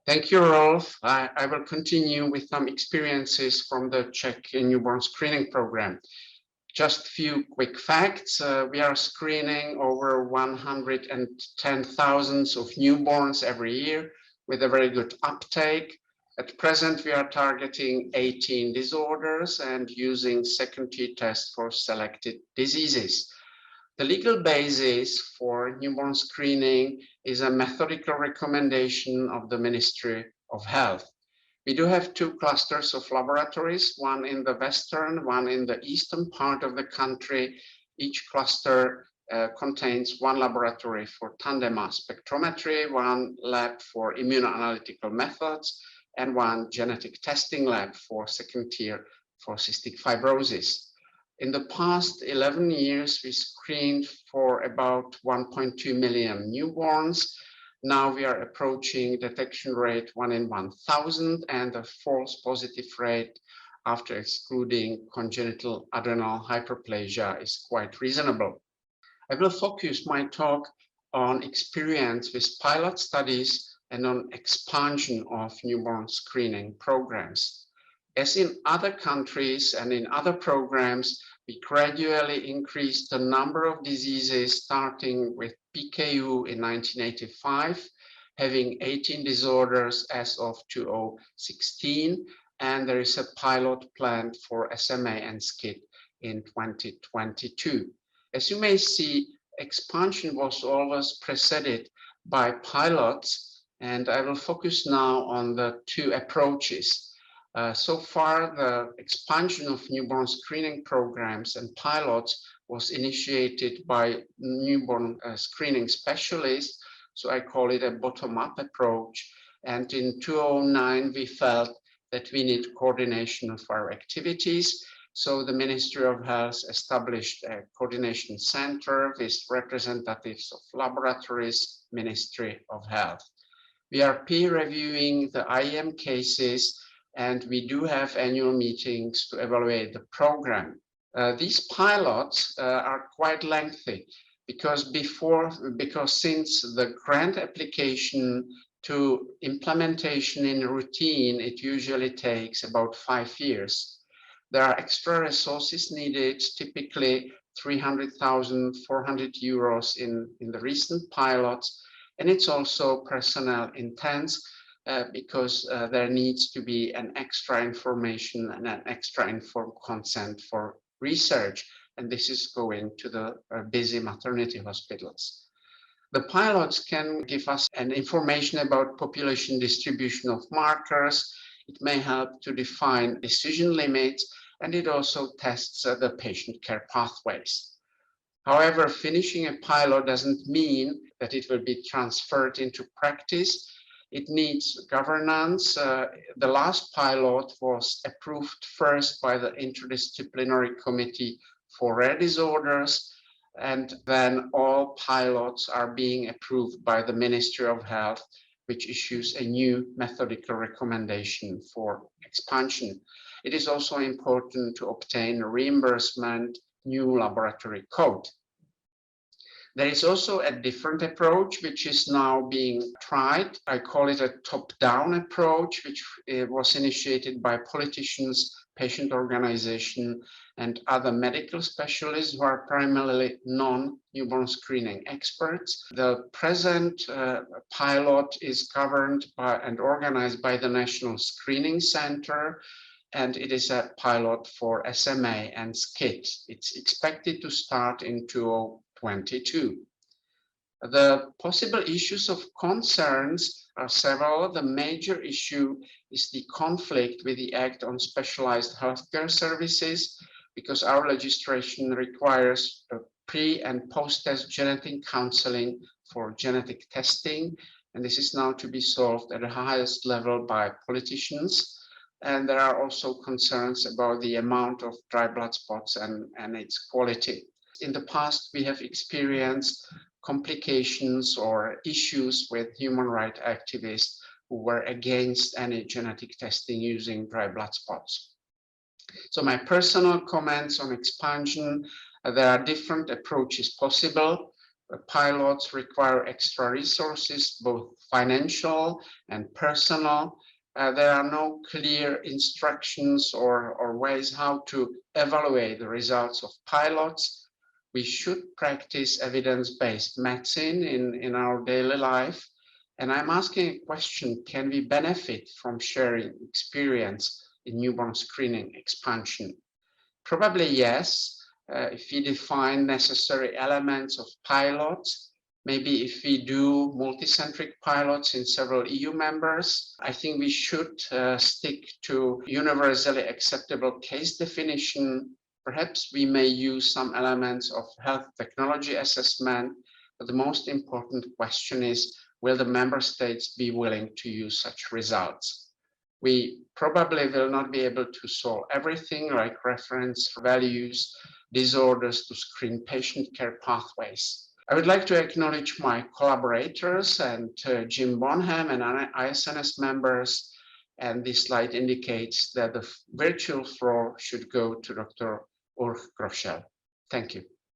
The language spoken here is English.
Thank you, Rolf. I will continue with some experiences from the Czech newborn screening program. Just a few quick facts. We are screening over 110,000 of newborns every year with a very good uptake. At present, we are targeting 18 disorders and using second-tier tests for selected diseases. The legal basis for newborn screening is a methodical recommendation of the Ministry of Health. We do have two clusters of laboratories, one in the western, one in the eastern part of the country. Each cluster contains one laboratory for tandem mass spectrometry, one lab for immunoanalytical methods, and one genetic testing lab for second tier for cystic fibrosis. In the past 11 years, we screened for about 1.2 million newborns. Now we are approaching detection rate 1 in 1,000, and the false positive rate after excluding congenital adrenal hyperplasia is quite reasonable. I will focus my talk on experience with pilot studies and on expansion of newborn screening programs. As in other countries and in other programs, we gradually increased the number of diseases, starting with PKU in 1985, having 18 disorders as of 2016, and there is a pilot planned for SMA and SCID in 2022. As you may see, expansion was always preceded by pilots, and I will focus now on the two approaches. So far, the expansion of newborn screening programs and pilots was initiated by newborn screening specialists. So I call it a bottom-up approach. And in 2009, we felt that we need coordination of our activities. So the Ministry of Health established a coordination center with representatives of laboratories, Ministry of Health. We are peer reviewing the IEM cases, and we do have annual meetings to evaluate the program. These pilots are quite lengthy because since the grant application to implementation in routine, it usually takes about 5 years. There are extra resources needed, typically 300,000, 400 euros in the recent pilots, and it's also personnel intense. Because there needs to be an extra information and an extra informed consent for research, and this is going to the busy maternity hospitals. The pilots can give us an information about population distribution of markers. It may help to define decision limits, and it also tests the patient care pathways. However, finishing a pilot doesn't mean that it will be transferred into practice. It needs governance. The last pilot was approved first by the Interdisciplinary Committee for Rare Disorders, and then all pilots are being approved by the Ministry of Health, which issues a new methodical recommendation for expansion. It is also important to obtain reimbursement, new laboratory code. There is also a different approach, which is now being tried. I call it a top-down approach, which was initiated by politicians, patient organizations, and other medical specialists who are primarily non-newborn screening experts. The present pilot is governed by and organized by the National Screening Center, and it is a pilot for SMA and SCID. It's expected to start in 2022. The possible issues of concerns are several. The major issue is the conflict with the Act on Specialized Healthcare Services, because our legislation requires a pre- and post-test genetic counseling for genetic testing, and this is now to be solved at the highest level by politicians. And there are also concerns about the amount of dry blood spots and its quality. In the past, we have experienced complications or issues with human rights activists who were against any genetic testing using dry blood spots. So my personal comments on expansion, there are different approaches possible. pilots require extra resources, both financial and personal. There are no clear instructions or ways how to evaluate the results of pilots. We should practice evidence-based medicine in our daily life. And I'm asking a question, can we benefit from sharing experience in newborn screening expansion? Probably yes, if we define necessary elements of pilots, maybe if we do multicentric pilots in several EU members. I think we should stick to universally acceptable case definition. Perhaps we may use some elements of health technology assessment, but the most important question is, will the member states be willing to use such results? We probably will not be able to solve everything, like reference values, disorders to screen patient care pathways. I would like to acknowledge my collaborators and Jim Bonham and ISNS members. And this slide indicates that the virtual floor should go to Dr. Ulrich Groschel. Thank you.